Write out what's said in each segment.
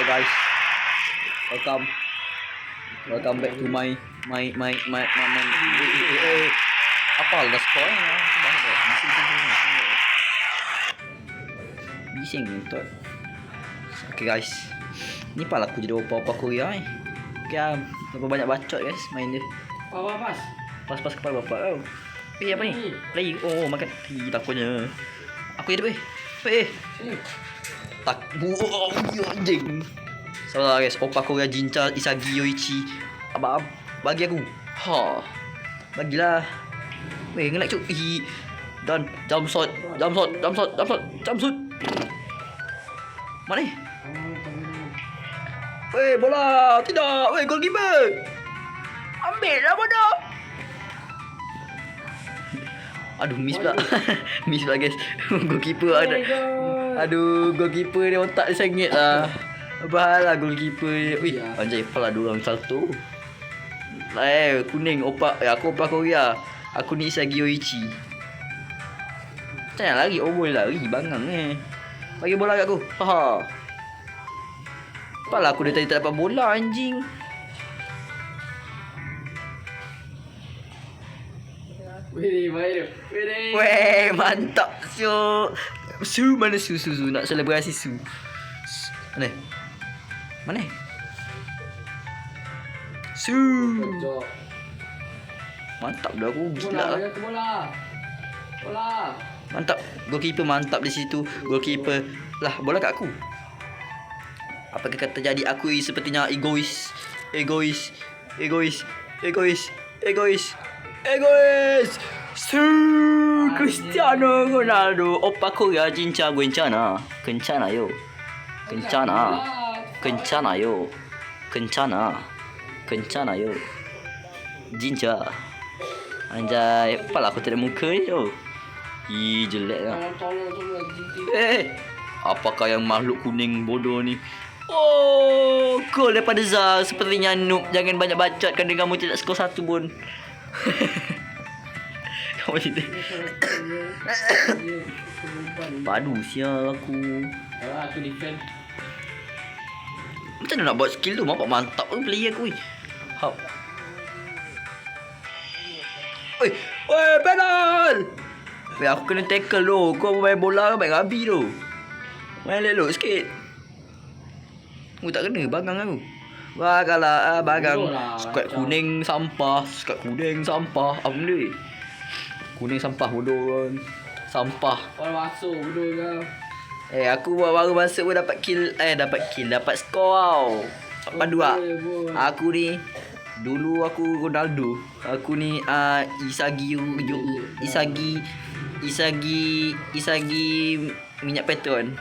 Hi guys. Welcome. Welcome back to my apa lah skor ni? Bising betul. Okay guys. Ni pala aku jadi apa-apa Korea ni. Okay, berapa banyak bacot guys main dia. Pas. Pas kepala bapak tau. Apa ni? Play. Oh, makan. Takutnya. Aku hidup Sini. Tak anjing. Salah guys, opa Korea Jincha Isagi Yoichi. Abang bagi aku. Ha. Bagilah. Weh, ngelak cuk. Dan jump shot. Mana ni? Weh, bola. Tidak. Weh, goalkeeper. Ambil lah bodoh. Aduh, miss pula. Miss pula guys. Goalkeeper ada. Aduh, goalkeeper dia otak dia sengit lah. Bahalah goalkeeper dia. Wih, anjay, pala dua orang salto. Kuning opak. Aku opak Korea. Aku ni Isagi Yoichi. Macam mana lari? Oh, boleh lari. Bangang ni. Bagi bola kat aku. Haha. Apalah aku dari tadi tak dapat bola anjing. Weh, mantap Su. Su mana Su nak selebrasi Su. Mana? Su. Mantap dah aku. Bola. Mantap. Goalkeeper mantap di situ. Goalkeeper. Lah, bola kat aku. Apakah kata jadi aku sepertinya egois. Su Cristiano Ronaldo. Opa Korea Jincha Kencana yo. Kencana yo. Jincha. Anjay, apalah aku tak ada muka ni tu. Jelek lah. Apakah yang makhluk kuning bodoh ni? Oh, gol daripada Zal. Sepertinya noob. Jangan banyak bacot kerana kamu tidak skor satu pun. Kamu tidak. Padu sial aku. Aku defend. Macam mana nak buat skill tu? Mampak mantap pun player aku. Hop. Oi, penal. Weh, aku kena tackle tu. Kau main bola main rabi tu. Main elok sikit. Aku tak kena bangang aku. Wah, kalah bangang. Squad kuning sampah. Apa benda ni? Kuning sampah bodoh kan. Sampah. Bola masuk bodoh kau. Aku baru masuk pun dapat kill. Dapat skor tau. 8-2. Aku ni dulu aku Ronaldo. Aku ni Isagi minyak petrol.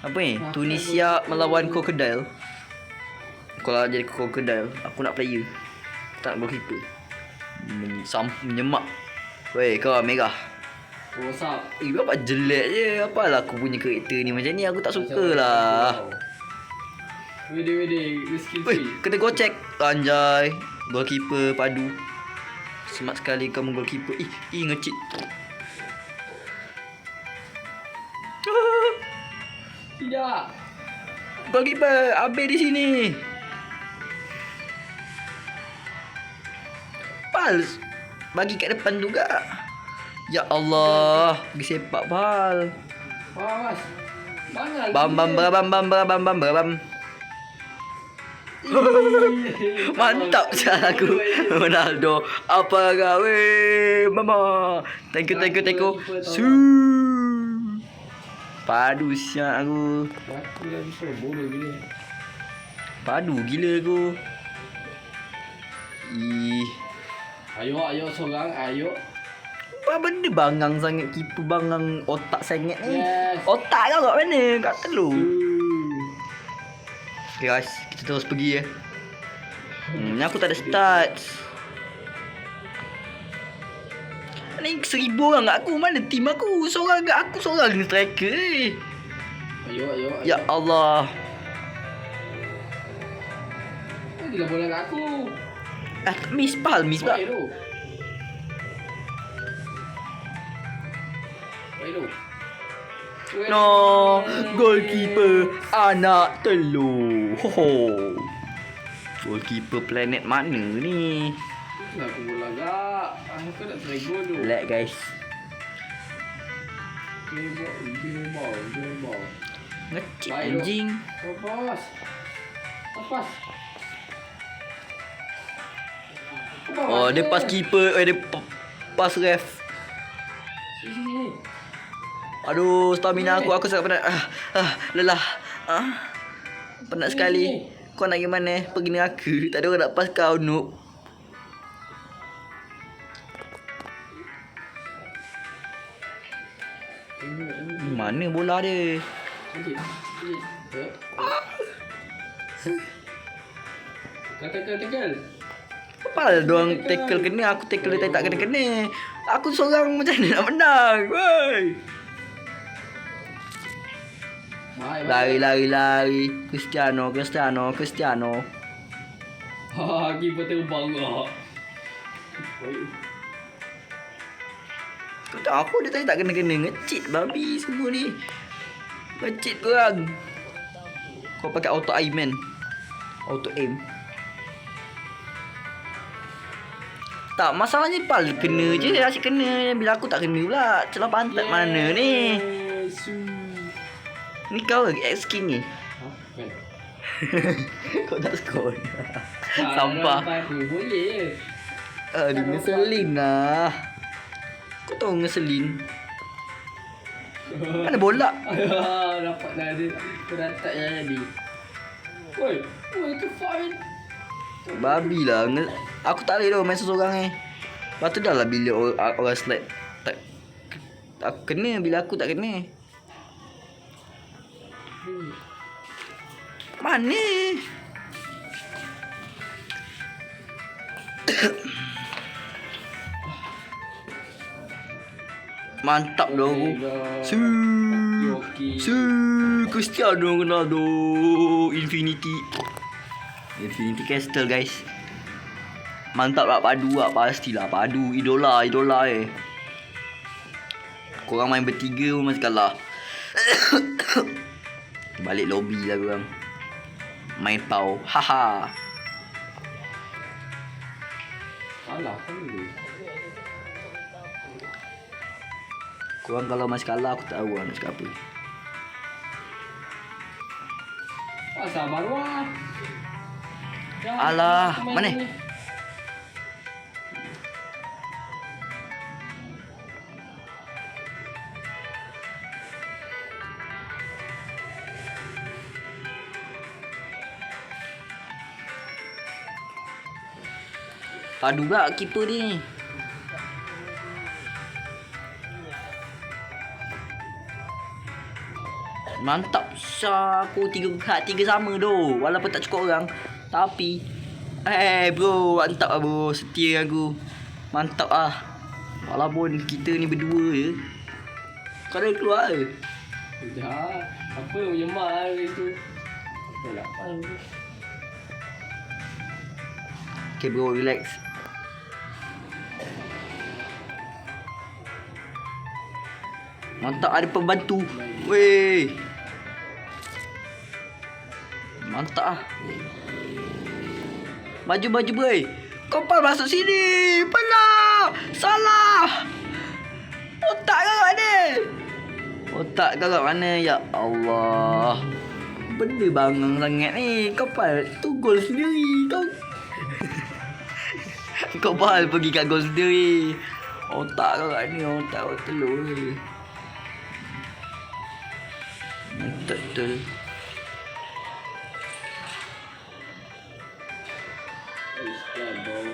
Apa ni? Tunisia melawan Crocodile. Kalau jadi Crocodile, aku nak player. Tak nak goalkeeper. Menyemak. Weh, kau merah. Whatsapp. Apa jelek je. Apalah aku punya karakter ni macam ni. Aku tak suka lah. Wede, skill Weh, kena gocek. Anjay. Goalkeeper padu. Smart sekali kamu goalkeeper. Ngecit. Tidak. Goalkeeper habis di sini. Pals. Bagi kat depan juga. Ya Allah, pergi sepak Pal. Mas. Bam. Mantap cara aku Ronaldo. Apa kau mama. Thank you. Su. Padu siap aku. Aku dah bisa bodoh gila. Padu gila aku. Ayo seorang, ayo. Apa benda bangang sangat keeper bangang otak sangat ni. Yes. Otak kau kat mana? Kat telur. Okay guys, kita terus pergi ni aku tak ada stats. Ni 1000 orang kat aku. Mana tim aku? Seorang kat aku. Seorang ni striker ni. Ayo. Ya Allah. Dia bola kat aku. Miss pal. Baik tu. No, goalkeeper anak telur. Ho ho. Goalkeeper planet mana ni? Nak aku bola gak. Aku nak try gol tu. Relax guys. Game ball. Ngecik Baik, anjing. Lepas. Oh, dia pas keeper, dia pas ref. Sini. Aduh, stamina aku sangat penat. Lelah. Penat sekali. Kau nak pergi mana? Pergi neraka. Tak ada orang nak pas kau, noob. Mana bola dia? Tekel. Apa doang tackle kena, aku tackle dia tak kena-kena. Aku seorang macam mana nak menang? Woi. Lari. Cristiano. Keeper terbang kau. Kau tahu aku dia tadi tak kena-kena. Ngecit babi semua ni. Ngecit korang. Kau pakai auto aim. Auto aim. Tak, masalahnya pal kena je, asyik kena. Bila aku tak kena pula. Celah pantat mana ni? Ni kau lagi X-King ni. Kau tak skor. Sampah. Boleh. Dia ngeselin lah. Kau tahu ngeselin? Mana bola? Dapat dah dia. Teratak yang jadi. Oi, itu fine. Babi lah. Aku tak boleh main seorang ni. Lepas tu dah lah bila orang slide tak, aku kena bila aku tak kena. Mana? Mantap dah aku. Cristiano Ronaldo Infinity Castle guys. Mantap lah, padu lah, pastilah padu. Idola Korang main bertiga pun masih kalah. Balik lobby lah korang. Main pau. Haha. Kalah kan dulu. Korang kalau masih kalah aku tak tahu lah nak cakap apa. Sabar wah. Alah, mana? Padu pula keeper ni. Mantap. Aku 3 sama tu. Walaupun tak cukup orang. Tapi bro, mantap lah bro. Setia aku. Mantap lah. Walaupun kita ni berdua je. Kau dah keluar ke? Dah. Apa yang menyemak itu? Tak apa. Okay bro, relax. Mantap, ada pembantu. Weh. Mantap ah. Maju boy. Kau masuk sini. Pala. Salah. Otak kau kat mana? Otak kau kat mana? Ya Allah. Benda bangang sangat ni. Kau tu gol sendiri. Kau pergi kat gol sendiri. Otak kau kat ni. Otak kau telur ni. Betul.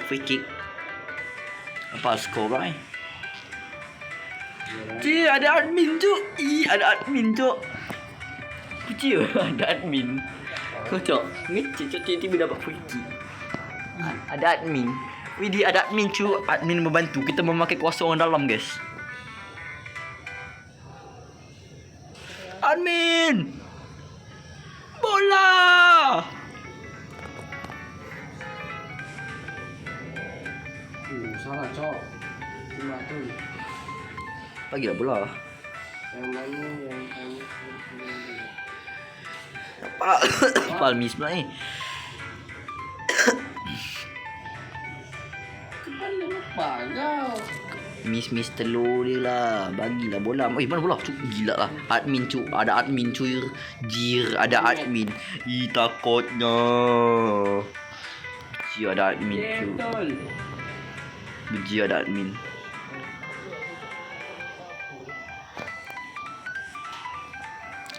Free kick. Apa skor bang? Cik, ada admin tu. Ada admin tu. Kecil ada admin. Kau cok, ngecik cok tiba-tiba dapat free kick. Ada admin. Widih, ada admin cu. Admin membantu kita memakai kuasa orang dalam guys. Admin. Bola. Salah cok. Cuma tu. Bagilah bola. Yang mana yang Pal miss pula ni. Kepala apa kau? Miss telur dia lah. Bagilah bola. Mana bola? Cuk, gila lah. Admin cuk. Ada admin cuy. Jir, ada admin. Takutnya. Benci ada admin cuk. Betul. Benci ada admin.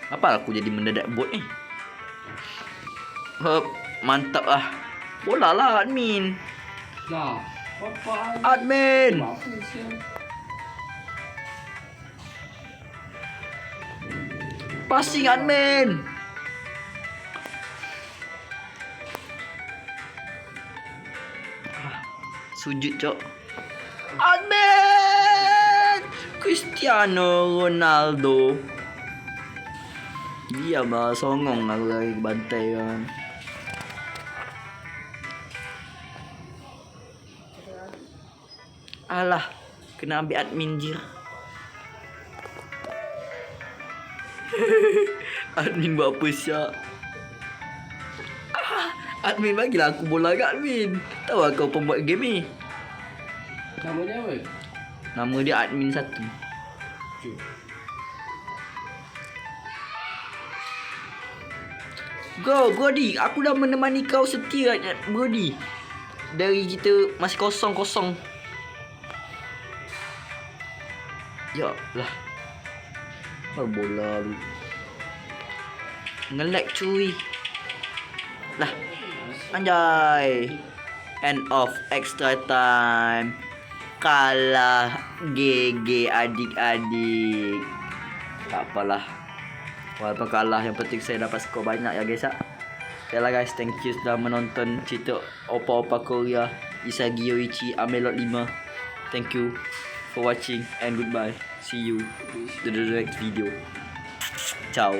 Apa aku jadi mendadak bot ni? Mantap lah. Bola lah admin. Lah, apa? Admin. Apa sih? Passing admin. Sujud cok. Admin. Cristiano Ronaldo. Dia mah songong aku lagi bantai kan. Alah, kena ambil admin je. Admin buat apa syak? Admin bagilah aku bola kat admin. Tahu lah kau pembuat game ni. Nama dia apa? Nama dia admin 1. Cuk. Go, Brody. Aku dah menemani kau setia, Brody. Dari kita masih kosong-kosong. Ya lah. Bola lu. Nge-lag cuy. Lah. Anjay. End of extra time. Kalah GG adik-adik. Tak apalah. Walaupun kalah, yang penting saya dapat skor banyak ya guys ya. Okay lah guys, thank you sudah menonton cerita Opa-Opa Korea Isagi Yoichi Amelot 5. Thank you for watching and goodbye. See you to the next video. Ciao.